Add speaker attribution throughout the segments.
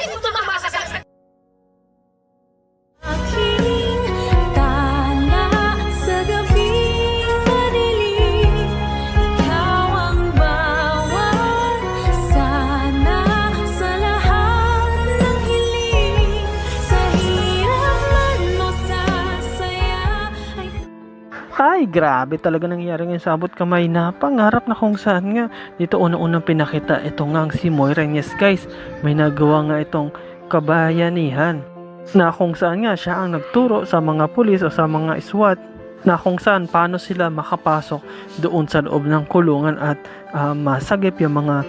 Speaker 1: Ay, ito na masasakit.
Speaker 2: Tala sa gabing madilim, ikaw ang bawat sana sa lahat ng hiling. Sa hirap man o sa saya ay
Speaker 3: Ay, grabe talaga nangyari ngayon sa abot kamay na pangarap na kung saan nga. Dito unang-unang pinakita, ito nga ang si Moira. Yes guys, may nagawa nga itong kabayanihan na kung saan nga siya ang nagturo sa mga pulis o sa mga SWAT na kung saan paano sila makapasok doon sa loob ng kulungan at masagip yung mga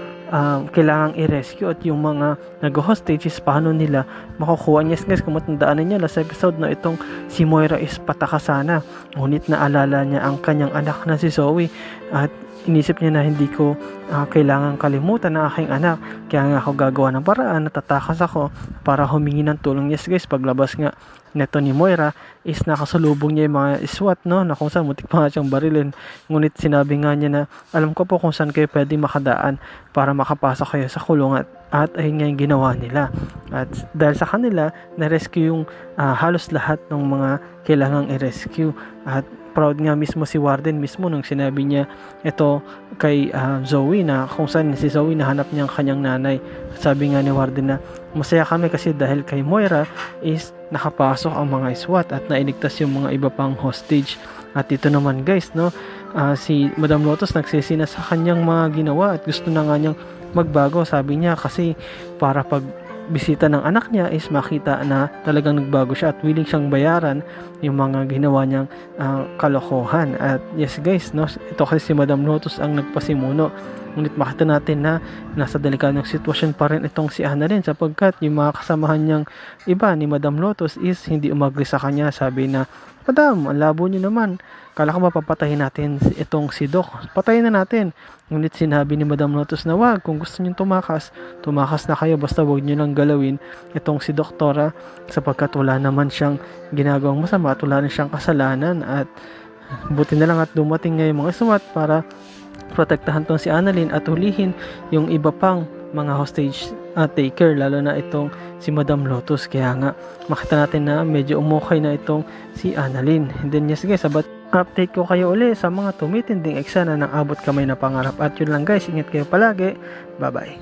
Speaker 3: kailangang i-rescue at yung mga nag-hostages paano nila makukuha. Yes guys, kung matandaan niya last episode na itong si Moira is patakasana, ngunit naalala niya ang kanyang anak na si Zoe at inisip niya na hindi ko kailangan kalimutan ang aking anak, kaya nga ako gagawa ng paraan, natatakas ako para humingi ng tulong. Yes guys, paglabas nga neto ni Moira is nakasalubong niya yung mga SWAT, no, na kung saan mutik pa nga siyang barilin, ngunit sinabi nga niya na alam ko po kung saan kayo pwede makadaan para makapasok kayo sa kulungan, at ayun nga yung ginawa nila. At dahil sa kanila na-rescue yung halos lahat ng mga kailangang i-rescue. At proud nga mismo si Warden mismo nung sinabi niya ito kay Zoe, na kung saan si Zoe nahanap niya ang kanyang nanay. Sabi nga ni Warden na masaya kami kasi dahil kay Moira is nakapasok ang mga SWAT at nailigtas yung mga iba pang hostage. At ito naman guys, no, si Madam Lotus nagsisina sa kanyang mga ginawa at gusto na nga niyang magbago. Sabi niya kasi para pag bisita ng anak niya is makita na talagang nagbago siya at willing siyang bayaran yung mga ginawa niyang kalokohan. At yes guys, no, ito kasi si Madam Lotus ang nagpasimuno, ngunit makita natin na nasa delikadong sitwasyon pa rin itong si Annalyn sapagkat yung mga kasamahan niyang iba ni Madam Lotus is hindi umagri sa kanya. Sabi na, Madam, ang labo niyo naman, kala ko mapapatayin natin itong si Doc, patayin na natin. Ngunit sinabi ni Madam Lotus na wag, kung gusto niyo tumakas na kayo, basta wag niyo lang galawin itong si Doktora sapagkat wala naman siyang ginagawang masama at wala rin siyang kasalanan. At buti na lang at dumating ngayon mga SWAT para protektahan tong si Annalyn at hulihin yung iba pang mga hostage taker, lalo na itong si Madam Lotus. Kaya nga makita natin na medyo umukay na itong si Annalyn. And then yes guys, update ko kayo uli sa mga tumitinding eksena ng abot kamay na pangarap. At yun lang guys, ingat kayo palagi, bye bye.